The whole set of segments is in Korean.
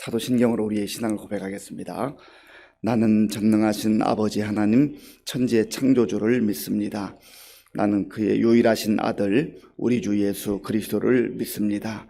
사도신경으로 우리의 신앙을 고백하겠습니다. 나는 전능하신 아버지 하나님 천지의 창조주를 믿습니다. 나는 그의 유일하신 아들 우리 주 예수 그리스도를 믿습니다.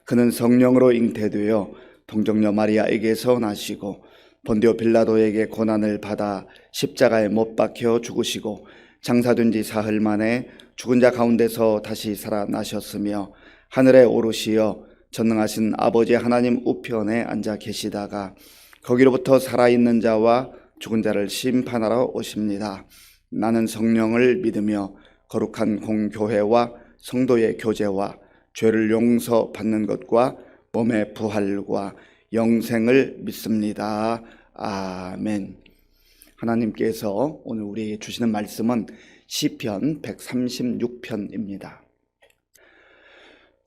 그는 성령으로 잉태되어 동정녀 마리아에게서 나시고 본디오 빌라도에게 고난을 받아 십자가에 못 박혀 죽으시고 장사된 지 사흘 만에 죽은 자 가운데서 다시 살아나셨으며 하늘에 오르시어 전능하신 아버지 하나님 우편에 앉아 계시다가 거기로부터 살아있는 자와 죽은 자를 심판하러 오십니다. 나는 성령을 믿으며 거룩한 공교회와 성도의 교제와 죄를 용서받는 것과 몸의 부활과 영생을 믿습니다. 아멘. 하나님께서 오늘 우리에게 주시는 말씀은 시편 136편입니다.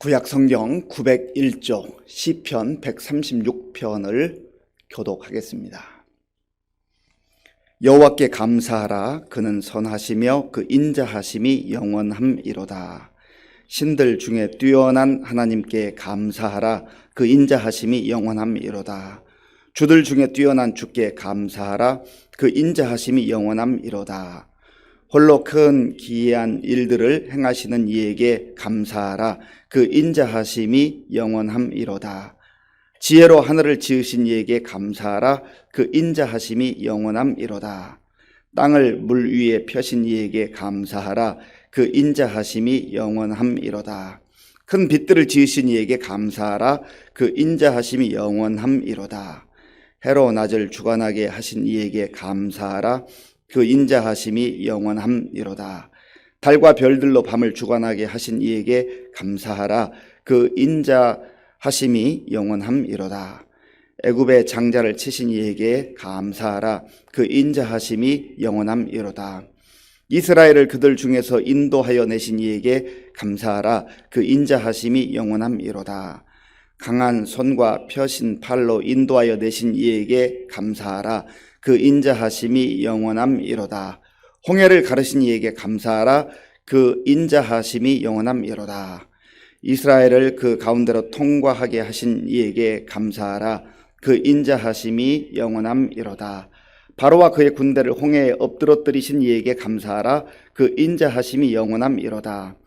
구약 성경 901조 시편 136편을 교독하겠습니다. 여호와께 감사하라. 그는 선하시며 그 인자하심이 영원함이로다. 신들 중에 뛰어난 하나님께 감사하라. 그 인자하심이 영원함이로다. 주들 중에 뛰어난 주께 감사하라. 그 인자하심이 영원함이로다. 홀로 큰 기이한 일들을 행하시는 이에게 감사하라. 그 인자하심이 영원함이로다. 지혜로 하늘을 지으신 이에게 감사하라. 그 인자하심이 영원함이로다. 땅을 물 위에 펴신 이에게 감사하라. 그 인자하심이 영원함이로다. 큰 빛들을 지으신 이에게 감사하라. 그 인자하심이 영원함이로다. 해로 낮을 주관하게 하신 이에게 감사하라. 그 인자하심이 영원함이로다. 달과 별들로 밤을 주관하게 하신 이에게 감사하라. 그 인자하심이 영원함이로다. 애굽의 장자를 치신 이에게 감사하라. 그 인자하심이 영원함이로다. 이스라엘을 그들 중에서 인도하여 내신 이에게 감사하라. 그 인자하심이 영원함이로다. 강한 손과 펴신 팔로 인도하여 내신 이에게 감사하라. 그 인자하심이 영원함이로다. 홍해를 가르신 이에게 감사하라. 그 인자하심이 영원함이로다. 이스라엘을 그 가운데로 통과하게 하신 이에게 감사하라. 그 인자하심이 영원함이로다. 바로와 그의 군대를 홍해에 엎드러뜨리신 이에게 감사하라. 그 인자하심이 영원함이로다.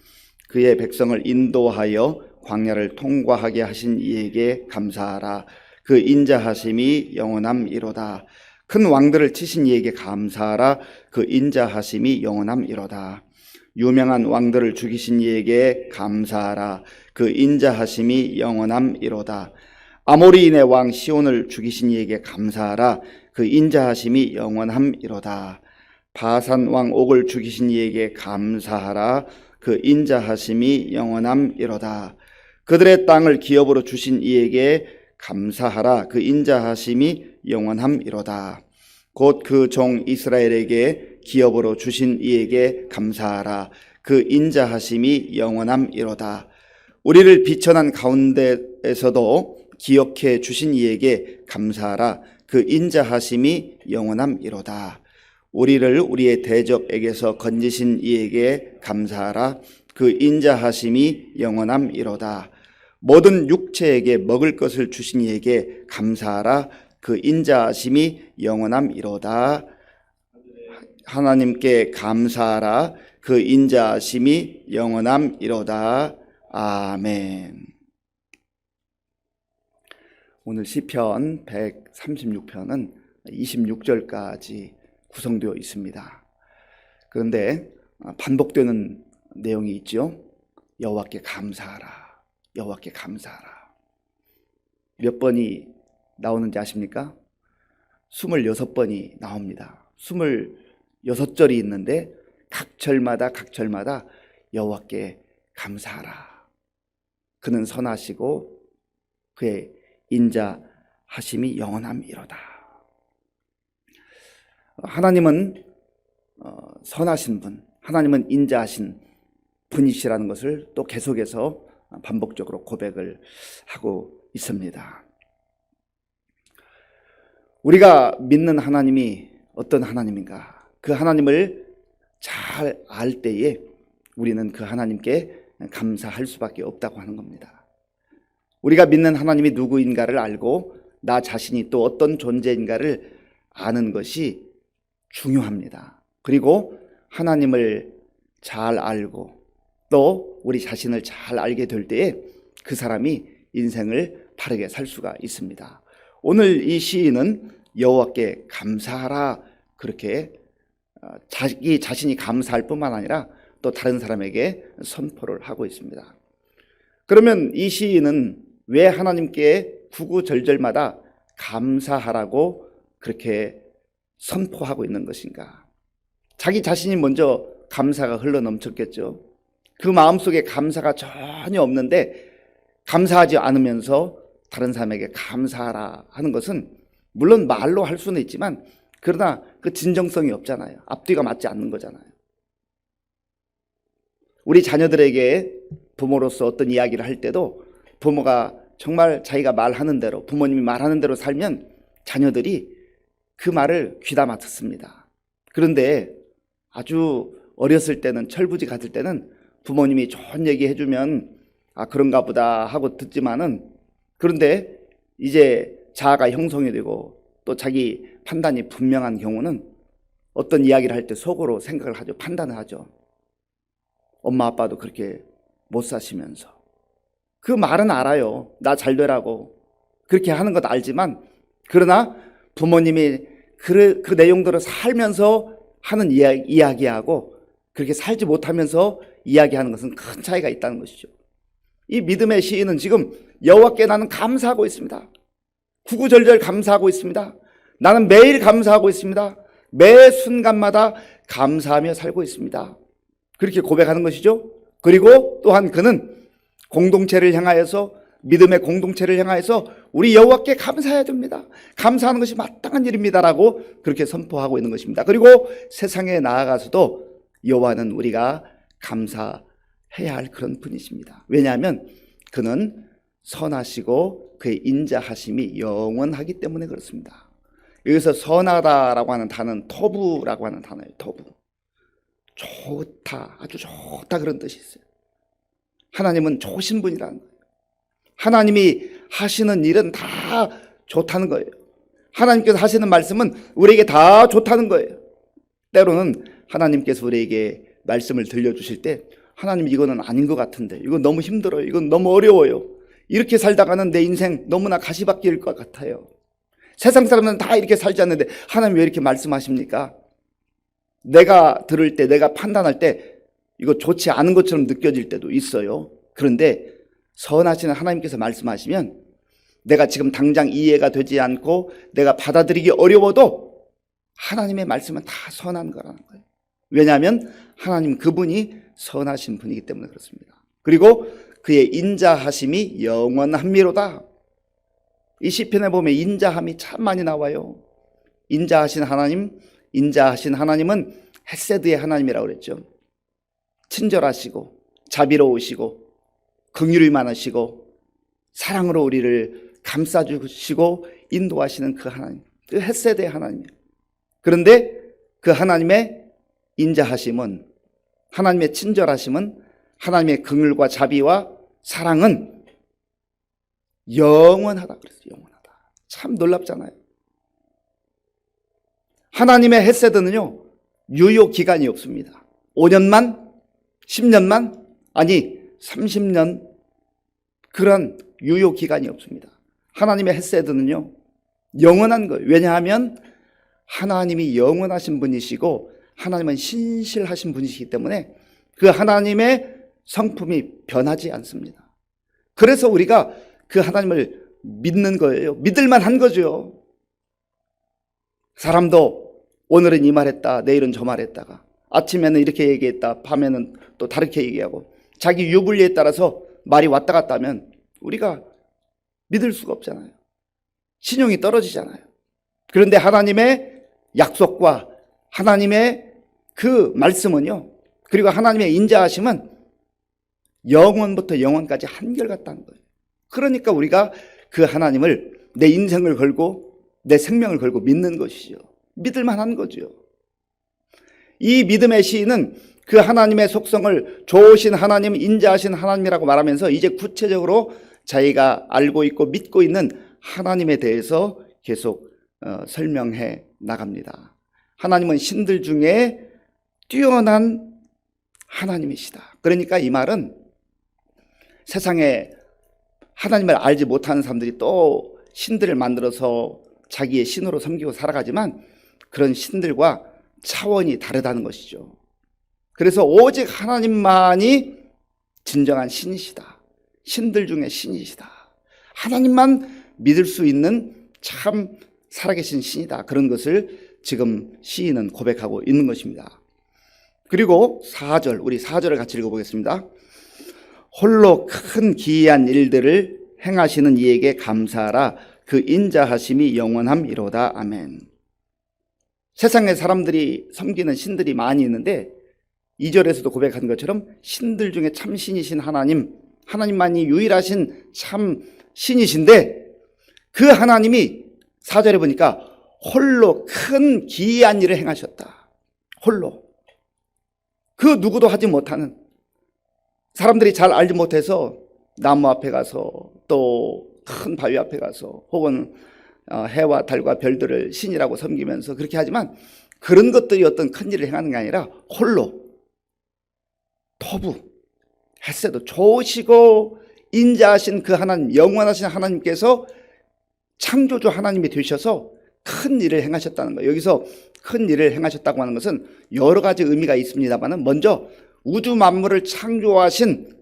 그의 백성을 인도하여 광야를 통과하게 하신 이에게 감사하라. 그 인자하심이 영원함이로다. 큰 왕들을 치신 이에게 감사하라. 그 인자하심이 영원함이로다. 유명한 왕들을 죽이신 이에게 감사하라. 그 인자하심이 영원함이로다. 아모리인의 왕 시온을 죽이신 이에게 감사하라. 그 인자하심이 영원함이로다. 바산 왕 옥을 죽이신 이에게 감사하라. 그 인자하심이 영원함이로다. 그들의 땅을 기업으로 주신 이에게 감사하라. 그 인자하심이 영원함이로다. 곧 그 종 이스라엘에게 기업으로 주신 이에게 감사하라. 그 인자하심이 영원함이로다. 우리를 비천한 가운데에서도 기억해 주신 이에게 감사하라. 그 인자하심이 영원함이로다. 우리를 우리의 대적에게서 건지신 이에게 감사하라. 그 인자하심이 영원함이로다. 모든 육체에게 먹을 것을 주신 이에게 감사하라. 그 인자하심이 영원함이로다. 하나님께 감사하라. 그 인자하심이 영원함이로다. 아멘. 오늘 시편 136편은 26절까지 구성되어 있습니다. 그런데 반복되는 내용이 있죠. 여호와께 감사하라. 여호와께 감사하라. 몇 번이 나오는지 아십니까? 26번이 나옵니다. 26절이 있는데 각 절마다 여호와께 감사하라. 그는 선하시고 그의 인자하심이 영원함이로다. 하나님은 선하신 분, 하나님은 인자하신 분이시라는 것을 또 계속해서 반복적으로 고백을 하고 있습니다. 우리가 믿는 하나님이 어떤 하나님인가? 그 하나님을 잘 알 때에 우리는 그 하나님께 감사할 수밖에 없다고 하는 겁니다. 우리가 믿는 하나님이 누구인가를 알고 나 자신이 또 어떤 존재인가를 아는 것이 중요합니다. 그리고 하나님을 잘 알고 또 우리 자신을 잘 알게 될 때에 그 사람이 인생을 바르게 살 수가 있습니다. 오늘 이 시인은 여호와께 감사하라 그렇게 자기 자신이 감사할 뿐만 아니라 또 다른 사람에게 선포를 하고 있습니다. 그러면 이 시인은 왜 하나님께 구구절절마다 감사하라고 그렇게 선포하고 있는 것인가? 자기 자신이 먼저 감사가 흘러넘쳤겠죠. 그 마음속에 감사가 전혀 없는데 감사하지 않으면서 다른 사람에게 감사하라 하는 것은 물론 말로 할 수는 있지만 그러나 그 진정성이 없잖아요. 앞뒤가 맞지 않는 거잖아요. 우리 자녀들에게 부모로서 어떤 이야기를 할 때도 부모가 정말 자기가 말하는 대로 부모님이 말하는 대로 살면 자녀들이 그 말을 귀담아 듣습니다. 그런데 아주 어렸을 때는 철부지 같을 때는 부모님이 좋은 얘기 해주면 아 그런가 보다 하고 듣지만은 그런데 이제 자아가 형성이 되고 또 자기 판단이 분명한 경우는 어떤 이야기를 할 때 속으로 생각을 하죠. 판단을 하죠. 엄마 아빠도 그렇게 못 사시면서 그 말은 알아요. 나 잘 되라고 그렇게 하는 것 알지만 그러나 부모님이 그 내용들을 살면서 하는 이야기하고 그렇게 살지 못하면서 이야기하는 것은 큰 차이가 있다는 것이죠. 이 믿음의 시인은 지금 여호와께 나는 감사하고 있습니다. 구구절절 감사하고 있습니다. 나는 매일 감사하고 있습니다. 매 순간마다 감사하며 살고 있습니다. 그렇게 고백하는 것이죠. 그리고 또한 그는 공동체를 향하여서 믿음의 공동체를 향하여서 우리 여호와께 감사해야 됩니다. 감사하는 것이 마땅한 일입니다라고 그렇게 선포하고 있는 것입니다. 그리고 세상에 나아가서도 여호와는 우리가 감사해야 할 그런 분이십니다. 왜냐하면 그는 선하시고 그의 인자하심이 영원하기 때문에 그렇습니다. 여기서 선하다라고 하는 단어는 토부라고 하는 단어예요. 토부. 좋다, 아주 좋다 그런 뜻이 있어요. 하나님은 좋으신 분이라는 거예요. 하나님이 하시는 일은 다 좋다는 거예요. 하나님께서 하시는 말씀은 우리에게 다 좋다는 거예요. 때로는 하나님께서 우리에게 말씀을 들려주실 때 하나님 이거는 아닌 것 같은데 이건 너무 힘들어요. 이건 너무 어려워요. 이렇게 살다가는 내 인생 너무나 가시밭길일 것 같아요. 세상 사람들은 다 이렇게 살지 않는데 하나님 왜 이렇게 말씀하십니까? 내가 들을 때 내가 판단할 때 이거 좋지 않은 것처럼 느껴질 때도 있어요. 그런데 선하신 하나님께서 말씀하시면 내가 지금 당장 이해가 되지 않고 내가 받아들이기 어려워도 하나님의 말씀은 다 선한 거라는 거예요. 왜냐하면 하나님 그분이 선하신 분이기 때문에 그렇습니다. 그리고 그의 인자하심이 영원함이로다. 이 시편에 보면 인자함이 참 많이 나와요. 인자하신 하나님은 헤세드의 하나님이라고 그랬죠. 친절하시고 자비로우시고 긍휼이 많으시고 사랑으로 우리를 감싸주시고 인도하시는 그 하나님, 그 헤세드의 하나님이에요. 그런데 그 하나님의 인자하심은, 하나님의 친절하심은, 하나님의 긍휼과 자비와 사랑은 영원하다 그랬어요. 영원하다. 참 놀랍잖아요. 하나님의 헤세드는요 유효 기간이 없습니다. 5년만 10년만 아니 30년 그런 유효 기간이 없습니다. 하나님의 헤세드는요 영원한 거예요. 왜냐하면 하나님이 영원하신 분이시고 하나님은 신실하신 분이시기 때문에 그 하나님의 성품이 변하지 않습니다. 그래서 우리가 그 하나님을 믿는 거예요. 믿을만 한 거죠. 사람도 오늘은 이 말했다 내일은 저 말했다가 아침에는 이렇게 얘기했다 밤에는 또 다르게 얘기하고 자기 유불리에 따라서 말이 왔다 갔다 하면 우리가 믿을 수가 없잖아요. 신용이 떨어지잖아요. 그런데 하나님의 약속과 하나님의 그 말씀은요 그리고 하나님의 인자하심은 영원부터 영원까지 한결같다는 거예요. 그러니까 우리가 그 하나님을 내 인생을 걸고 내 생명을 걸고 믿는 것이죠. 믿을 만한 거죠. 이 믿음의 시인은 그 하나님의 속성을 좋으신 하나님, 인자하신 하나님이라고 말하면서 이제 구체적으로 자기가 알고 있고 믿고 있는 하나님에 대해서 계속 설명해 나갑니다. 하나님은 신들 중에 뛰어난 하나님이시다. 그러니까 이 말은 세상에 하나님을 알지 못하는 사람들이 또 신들을 만들어서 자기의 신으로 섬기고 살아가지만 그런 신들과 차원이 다르다는 것이죠. 그래서 오직 하나님만이 진정한 신이시다. 신들 중에 신이시다. 하나님만 믿을 수 있는 참 살아계신 신이다. 그런 것을 지금 시인은 고백하고 있는 것입니다. 그리고 4절, 우리 4절을 같이 읽어보겠습니다. 홀로 큰 기이한 일들을 행하시는 이에게 감사하라. 그 인자하심이 영원함이로다. 아멘. 세상에 사람들이 섬기는 신들이 많이 있는데 2절에서도 고백한 것처럼 신들 중에 참 신이신 하나님만이 유일하신 참 신이신데 그 하나님이 4절에 보니까 홀로 큰 기이한 일을 행하셨다. 홀로. 그 누구도 하지 못하는, 사람들이 잘 알지 못해서 나무 앞에 가서 또 큰 바위 앞에 가서 혹은 해와 달과 별들을 신이라고 섬기면서 그렇게 하지만 그런 것들이 어떤 큰 일을 행하는 게 아니라 홀로 토부 햇새도 좋으시고 인자하신 그 하나님, 영원하신 하나님께서 창조주 하나님이 되셔서 큰 일을 행하셨다는 거예요. 여기서 큰 일을 행하셨다고 하는 것은 여러 가지 의미가 있습니다만 먼저 우주 만물을 창조하신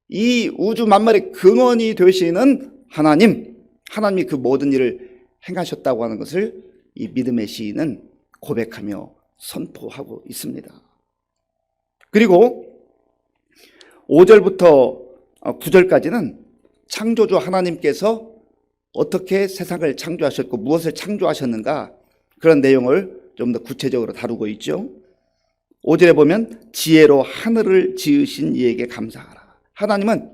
이 우주 만물의 근원이 되시는 하나님이 그 모든 일을 행하셨다고 하는 것을 이 믿음의 시인은 고백하며 선포하고 있습니다. 그리고 5절부터 9절까지는 창조주 하나님께서 어떻게 세상을 창조하셨고 무엇을 창조하셨는가 그런 내용을 좀 더 구체적으로 다루고 있죠. 5절에 보면 지혜로 하늘을 지으신 이에게 감사하라. 하나님은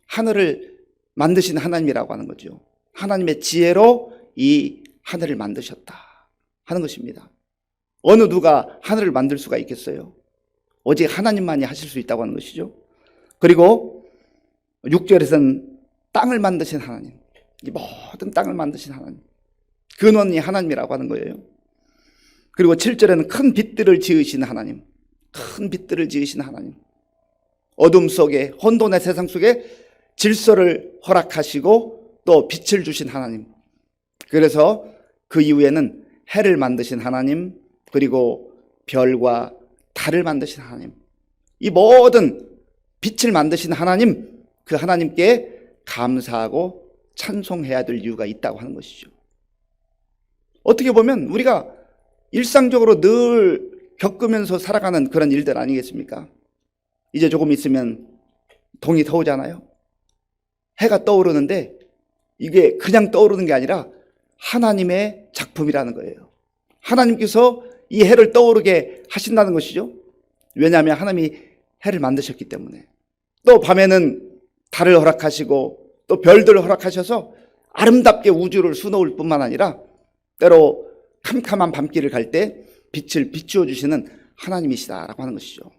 하늘을 만드신 하나님이라고 하는 거죠. 하나님의 지혜로 이 하늘을 만드셨다 하는 것입니다. 어느 누가 하늘을 만들 수가 있겠어요? 오직 하나님만이 하실 수 있다고 하는 것이죠. 그리고 6절에서는 땅을 만드신 하나님, 이 모든 땅을 만드신 하나님, 근원이 하나님이라고 하는 거예요. 그리고 7절에는 큰 빛들을 지으신 하나님, 큰 빛들을 지으신 하나님, 어둠 속에 혼돈의 세상 속에 질서를 허락하시고 또 빛을 주신 하나님, 그래서 그 이후에는 해를 만드신 하나님, 그리고 별과 달을 만드신 하나님, 이 모든 빛을 만드신 하나님, 그 하나님께 감사하고 찬송해야 될 이유가 있다고 하는 것이죠. 어떻게 보면 우리가 일상적으로 늘 겪으면서 살아가는 그런 일들 아니겠습니까? 이제 조금 있으면 동이 터오잖아요. 해가 떠오르는데 이게 그냥 떠오르는 게 아니라 하나님의 작품이라는 거예요. 하나님께서 이 해를 떠오르게 하신다는 것이죠. 왜냐하면 하나님이 해를 만드셨기 때문에. 또 밤에는 달을 허락하시고 또 별들을 허락하셔서 아름답게 우주를 수놓을 뿐만 아니라 때로 캄캄한 밤길을 갈 때 빛을 비추어 주시는 하나님이시다라고 하는 것이죠.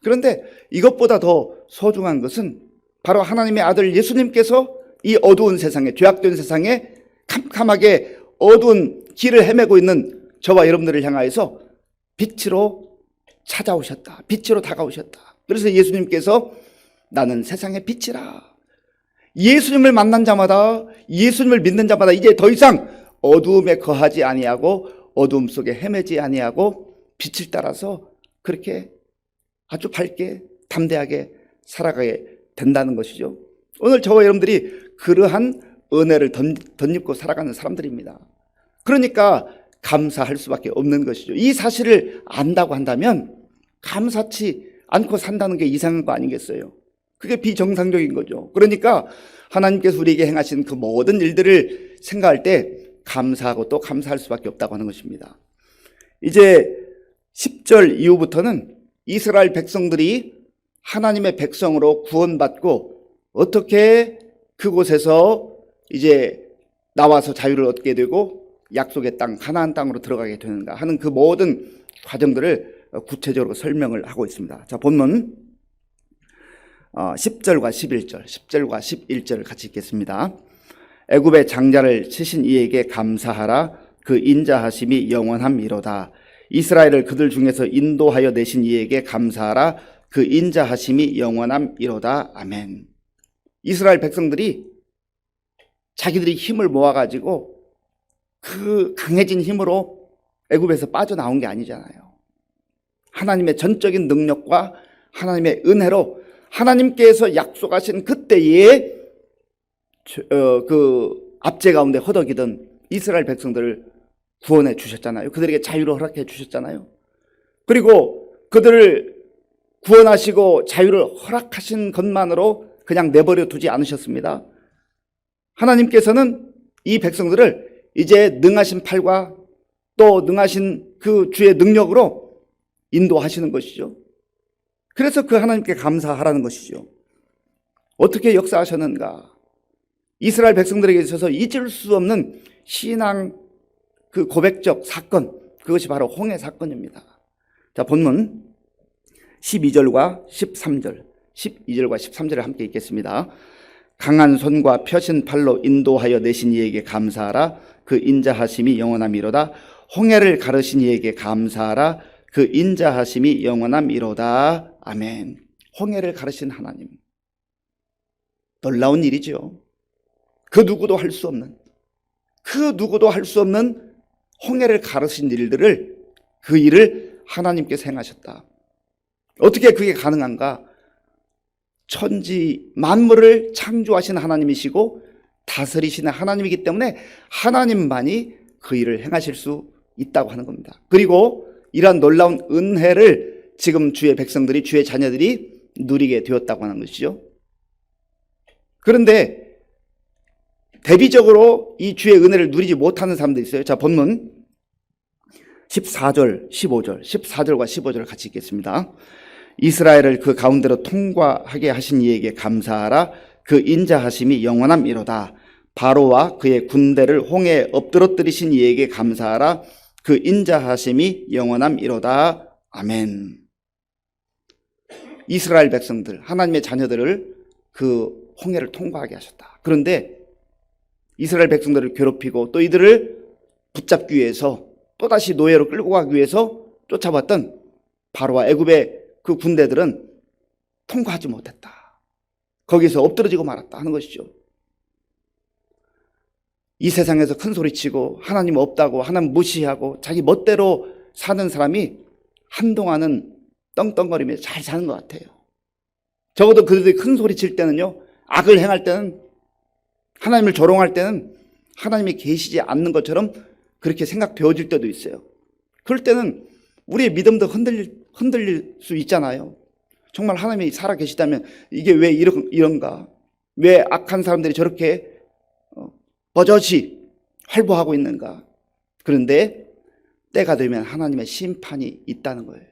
그런데 이것보다 더 소중한 것은 바로 하나님의 아들 예수님께서 이 어두운 세상에, 죄악된 세상에 캄캄하게 어두운 길을 헤매고 있는 저와 여러분들을 향하여서 빛으로 찾아오셨다. 빛으로 다가오셨다. 그래서 예수님께서 나는 세상의 빛이라. 예수님을 만난 자마다, 예수님을 믿는 자마다 이제 더 이상 어두움에 거하지 아니하고 어두움 속에 헤매지 아니하고 빛을 따라서 그렇게 아주 밝게 담대하게 살아가게 된다는 것이죠. 오늘 저와 여러분들이 그러한 은혜를 덧입고 살아가는 사람들입니다. 그러니까 감사할 수밖에 없는 것이죠. 이 사실을 안다고 한다면 감사치 않고 산다는 게 이상한 거 아니겠어요? 그게 비정상적인 거죠. 그러니까 하나님께서 우리에게 행하신 그 모든 일들을 생각할 때 감사하고 또 감사할 수밖에 없다고 하는 것입니다. 이제 10절 이후부터는 이스라엘 백성들이 하나님의 백성으로 구원받고 어떻게 그곳에서 이제 나와서 자유를 얻게 되고 약속의 땅, 가나안 땅으로 들어가게 되는가 하는 그 모든 과정들을 구체적으로 설명을 하고 있습니다. 자, 본문 10절과 11절, 10절과 11절을 같이 읽겠습니다. 애굽의 장자를 치신 이에게 감사하라. 그 인자하심이 영원함이로다. 이스라엘을 그들 중에서 인도하여 내신 이에게 감사하라. 그 인자하심이 영원함이로다. 아멘. 이스라엘 백성들이 자기들이 힘을 모아가지고 그 강해진 힘으로 애굽에서 빠져나온 게 아니잖아요. 하나님의 전적인 능력과 하나님의 은혜로 하나님께서 약속하신 그때에 그 압제 가운데 허덕이던 이스라엘 백성들을 구원해 주셨잖아요. 그들에게 자유를 허락해 주셨잖아요. 그리고 그들을 구원하시고 자유를 허락하신 것만으로 그냥 내버려 두지 않으셨습니다. 하나님께서는 이 백성들을 이제 능하신 팔과 또 능하신 그 주의 능력으로 인도하시는 것이죠. 그래서 그 하나님께 감사하라는 것이죠. 어떻게 역사하셨는가? 이스라엘 백성들에게 있어서 잊을 수 없는 신앙 그 고백적 사건, 그것이 바로 홍해 사건입니다. 자, 본문 12절과 13절, 12절과 13절을 함께 읽겠습니다. 강한 손과 펴신 팔로 인도하여 내신 이에게 감사하라. 그 인자하심이 영원함이로다. 홍해를 가르신 이에게 감사하라. 그 인자하심이 영원함이로다. 아멘. 홍해를 가르신 하나님, 놀라운 일이죠. 그 누구도 할 수 없는 홍해를 가르신 일들을, 그 일을 하나님께서 행하셨다. 어떻게 그게 가능한가? 천지 만물을 창조하신 하나님이시고 다스리시는 하나님이기 때문에 하나님만이 그 일을 행하실 수 있다고 하는 겁니다. 그리고 이러한 놀라운 은혜를 지금 주의 백성들이, 주의 자녀들이 누리게 되었다고 하는 것이죠. 그런데 대비적으로 이 주의 은혜를 누리지 못하는 사람도 있어요. 자, 본문 14절, 15절, 14절과 15절을 같이 읽겠습니다. 이스라엘을 그 가운데로 통과하게 하신 이에게 감사하라. 그 인자하심이 영원함이로다. 바로와 그의 군대를 홍해에 엎드러뜨리신 이에게 감사하라. 그 인자하심이 영원함이로다. 아멘. 이스라엘 백성들, 하나님의 자녀들을 그 홍해를 통과하게 하셨다. 그런데 이스라엘 백성들을 괴롭히고 또 이들을 붙잡기 위해서, 또다시 노예로 끌고 가기 위해서 쫓아왔던 바로와 애굽의 그 군대들은 통과하지 못했다. 거기서 엎드러지고 말았다 하는 것이죠. 이 세상에서 큰 소리치고 하나님 없다고, 하나님 무시하고 자기 멋대로 사는 사람이 한동안은 떵떵거리며 잘 사는 것 같아요. 적어도 그들이 큰 소리칠 때는요, 악을 행할 때는, 하나님을 조롱할 때는 하나님이 계시지 않는 것처럼 그렇게 생각되어질 때도 있어요. 그럴 때는 우리의 믿음도 흔들릴 수 있잖아요. 정말 하나님이 살아 계시다면 이게 왜 이런가? 왜 악한 사람들이 저렇게 버젓이 활보하고 있는가? 그런데 때가 되면 하나님의 심판이 있다는 거예요.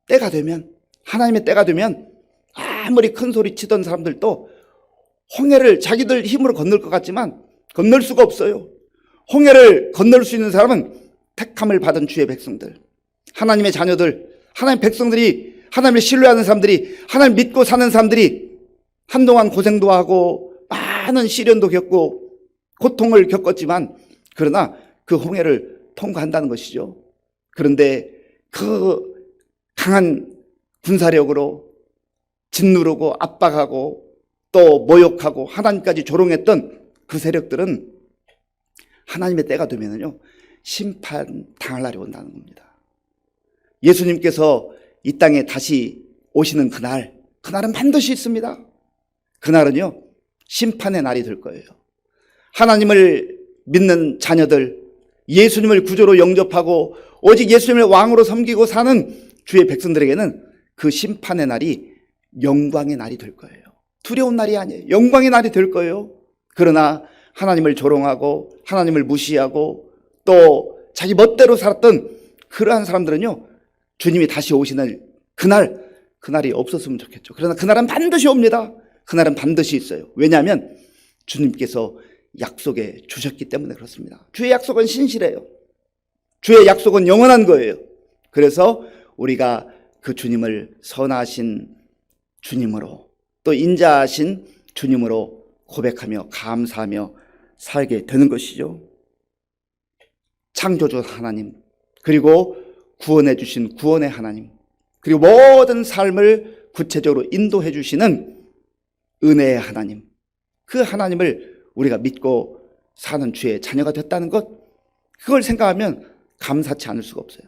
때가 되면, 하나님의 때가 되면 아무리 큰 소리 치던 사람들도 홍해를 자기들 힘으로 건널 것 같지만 건널 수가 없어요. 홍해를 건널 수 있는 사람은 택함을 받은 주의 백성들, 하나님의 자녀들, 하나님의 백성들이, 하나님을 신뢰하는 사람들이, 하나님 믿고 사는 사람들이 한동안 고생도 하고 많은 시련도 겪고 고통을 겪었지만, 그러나 그 홍해를 통과한다는 것이죠. 그런데 그 강한 군사력으로 짓누르고 압박하고 또 모욕하고 하나님까지 조롱했던 그 세력들은 하나님의 때가 되면요, 심판 당할 날이 온다는 겁니다. 예수님께서 이 땅에 다시 오시는 그날은 반드시 있습니다. 그날은요, 심판의 날이 될 거예요. 하나님을 믿는 자녀들, 예수님을 구조로 영접하고 오직 예수님을 왕으로 섬기고 사는 주의 백성들에게는 그 심판의 날이 영광의 날이 될 거예요. 두려운 날이 아니에요. 영광의 날이 될 거예요. 그러나 하나님을 조롱하고 하나님을 무시하고 또 자기 멋대로 살았던 그러한 사람들은요, 주님이 다시 오시는 그날이 없었으면 좋겠죠. 그러나 그날은 반드시 옵니다. 그날은 반드시 있어요. 왜냐하면 주님께서 약속해 주셨기 때문에 그렇습니다. 주의 약속은 신실해요. 주의 약속은 영원한 거예요. 그래서 우리가 그 주님을 선하신 주님으로, 또 인자하신 주님으로 고백하며 감사하며 살게 되는 것이죠. 창조주 하나님, 그리고 구원해 주신 구원의 하나님, 그리고 모든 삶을 구체적으로 인도해 주시는 은혜의 하나님, 그 하나님을 우리가 믿고 사는 주의 자녀가 됐다는 것, 그걸 생각하면 감사치 않을 수가 없어요.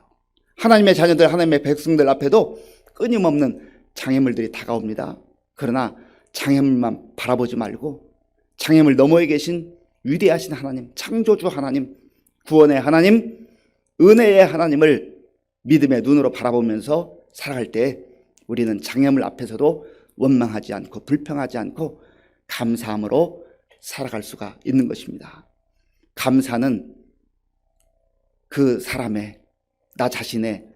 하나님의 자녀들, 하나님의 백성들 앞에도 끊임없는 장애물들이 다가옵니다. 그러나 장애물만 바라보지 말고 장애물 너머에 계신 위대하신 하나님, 창조주 하나님, 구원의 하나님, 은혜의 하나님을 믿음의 눈으로 바라보면서 살아갈 때 우리는 장애물 앞에서도 원망하지 않고 불평하지 않고 감사함으로 살아갈 수가 있는 것입니다. 감사는 그 사람의, 나 자신의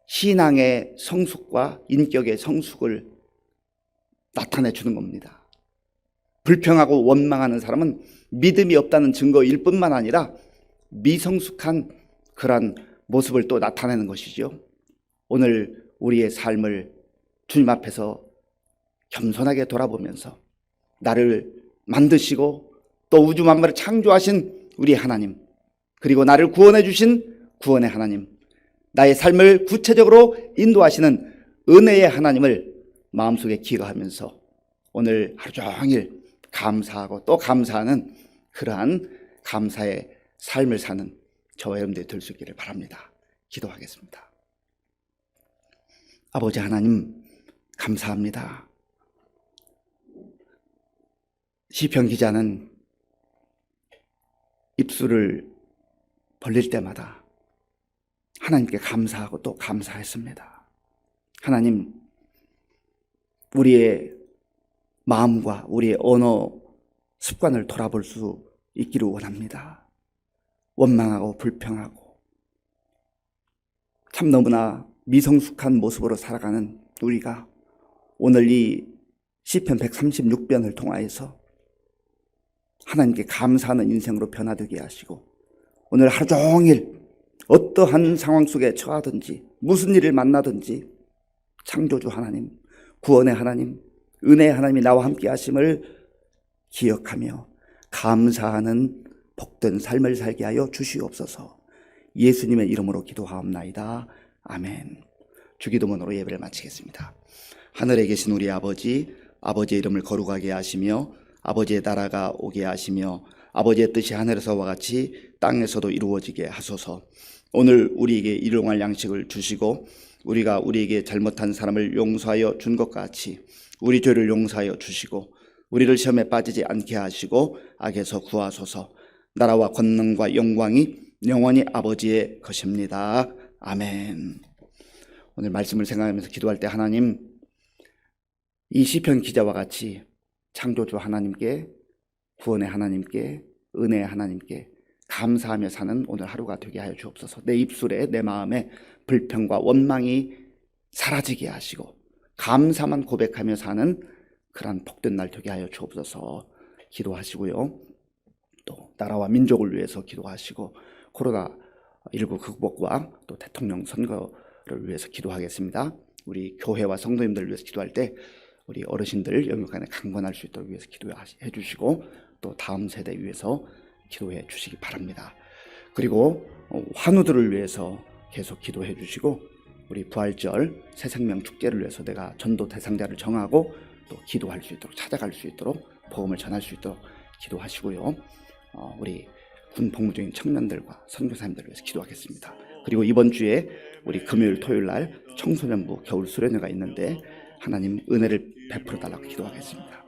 신앙의 성숙과 인격의 성숙을 나타내 주는 겁니다. 불평하고 원망하는 사람은 믿음이 없다는 증거일 뿐만 아니라 미성숙한 그러한 모습을 또 나타내는 것이죠. 오늘 우리의 삶을 주님 앞에서 겸손하게 돌아보면서 나를 만드시고 또 우주 만물을 창조하신 우리 하나님, 그리고 나를 구원해 주신 구원의 하나님, 나의 삶을 구체적으로 인도하시는 은혜의 하나님을 마음속에 기억하면서 오늘 하루 종일 감사하고 또 감사하는 그러한 감사의 삶을 사는 저와 여러분들이 될 수 있기를 바랍니다. 기도하겠습니다. 아버지 하나님, 감사합니다. 시편 기자는 입술을 벌릴 때마다 하나님께 감사하고 또 감사했습니다. 하나님, 우리의 마음과 우리의 언어 습관을 돌아볼 수 있기를 원합니다. 원망하고 불평하고 참 너무나 미성숙한 모습으로 살아가는 우리가 오늘 이 시편 136편을 통하여서 하나님께 감사하는 인생으로 변화되게 하시고 오늘 하루 종일 어떠한 상황 속에 처하든지 무슨 일을 만나든지 창조주 하나님, 구원의 하나님, 은혜의 하나님이 나와 함께 하심을 기억하며 감사하는 복된 삶을 살게 하여 주시옵소서. 예수님의 이름으로 기도하옵나이다. 아멘. 주기도문으로 예배를 마치겠습니다. 하늘에 계신 우리 아버지, 아버지의 이름을 거룩하게 하시며 아버지의 나라가 오게 하시며 아버지의 뜻이 하늘에서와 같이 땅에서도 이루어지게 하소서. 오늘 우리에게 일용할 양식을 주시고 우리가 우리에게 잘못한 사람을 용서하여 준 것 같이 우리 죄를 용서하여 주시고 우리를 시험에 빠지지 않게 하시고 악에서 구하소서. 나라와 권능과 영광이 영원히 아버지의 것입니다. 아멘. 오늘 말씀을 생각하면서 기도할 때 하나님, 이 시편 기자와 같이 창조주 하나님께, 구원의 하나님께, 은혜의 하나님께 감사하며 사는 오늘 하루가 되게 하여 주옵소서. 내 입술에, 내 마음에 불평과 원망이 사라지게 하시고 감사만 고백하며 사는 그러한 복된 날 되게 하여 주옵소서. 기도하시고요. 또 나라와 민족을 위해서 기도하시고 코로나19 극복과 또 대통령 선거를 위해서 기도하겠습니다. 우리 교회와 성도님들을 위해서 기도할 때 우리 어르신들 영육 안에 강건할 수 있도록 위해서 기도해 주시고 또 다음 세대 위해서 기도해 주시기 바랍니다. 그리고 환우들을 위해서 계속 기도해 주시고 우리 부활절 새생명 축제를 위해서 내가 전도 대상자를 정하고 또 기도할 수 있도록, 찾아갈 수 있도록, 복음을 전할 수 있도록 기도하시고요. 우리 군 복무 중인 청년들과 선교사님들을 위해서 기도하겠습니다. 그리고 이번 주에 우리 금요일 토요일 날 청소년부 겨울 수련회가 있는데 하나님 은혜를 베풀어 달라고 기도하겠습니다.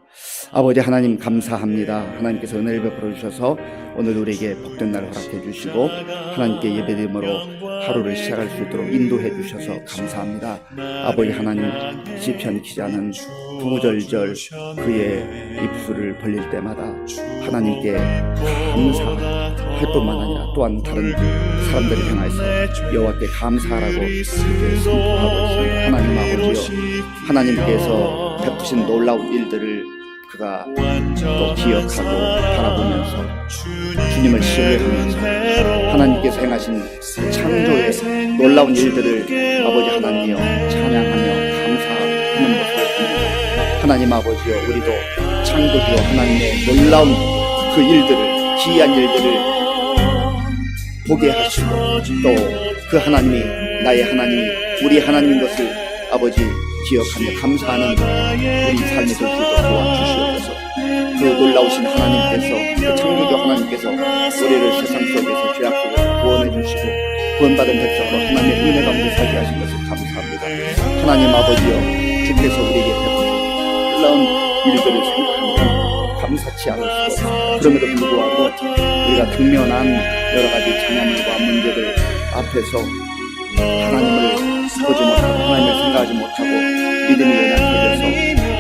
아버지 하나님 감사합니다. 하나님께서 은혜를 베풀어 주셔서 오늘 우리에게 복된 날 허락해 주시고 하나님께 예배드림으로 하루를 시작할 수 있도록 인도해 주셔서 감사합니다. 아버지 하나님, 시편 기자는 구절절 그의 입술을 벌릴 때마다 하나님께 감사할 뿐만 아니라 또한 다른 사람들을 향해서 여호와께 감사하라고 이렇게 선포하고 있습니다. 하나님 아버지여, 하나님께서 베푸신 놀라운 일들을 그가 또 기억하고 바라보면서 주님을 신뢰하면서 하나님께서 행하신 창조의 놀라운 일들을 아버지 하나님이여 찬양하며 감사하는 모습을 보면서 하나님 아버지여, 우리도 창조주 하나님의 놀라운 그 일들을 기이한 일들을 보게 하시고 또 그 하나님이 나의 하나님이 우리 하나님인 것을 아버지 기억하며 감사하는 우리 삶이 될 수 있도록 도와주시옵소서. 그 놀라우신 하나님께서 그 창조주 하나님께서 우리를 세상 속에서 죄악 속에서 구원해 주시고 구원받은 백성으로 하나님의 은혜 가운데 살게 하신 것을 감사합니다. 하나님 아버지여 주께서 우리에게 베푸신 놀라운 일들을 생각하면 감사치 않을 수가 없습니다. 그럼에도 불구하고 우리가 당면한 여러 가지 장애물과 문제들 앞에서 하나님을 보지 못하고 하나님을 생각하지 못하고 믿음이 연약해져서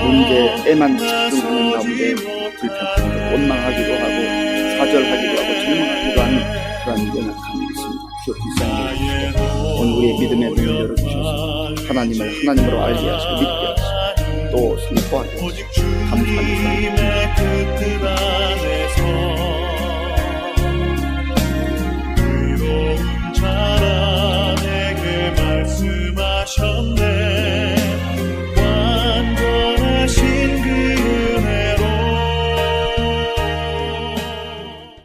문제에만 집중하는 가운데 불평하고 원망하기도 하고 좌절하기도 하고 절망하기도 하는 그런 연약함이 있습니다. 주여 불쌍히 여겨주시고 오늘 우리의 믿음의 눈을 열어주셔서 하나님을 하나님으로 알게 하시고 믿게 하시고 또 선포하게 하시고 감사합니다. 자라 내게 말씀하셨네.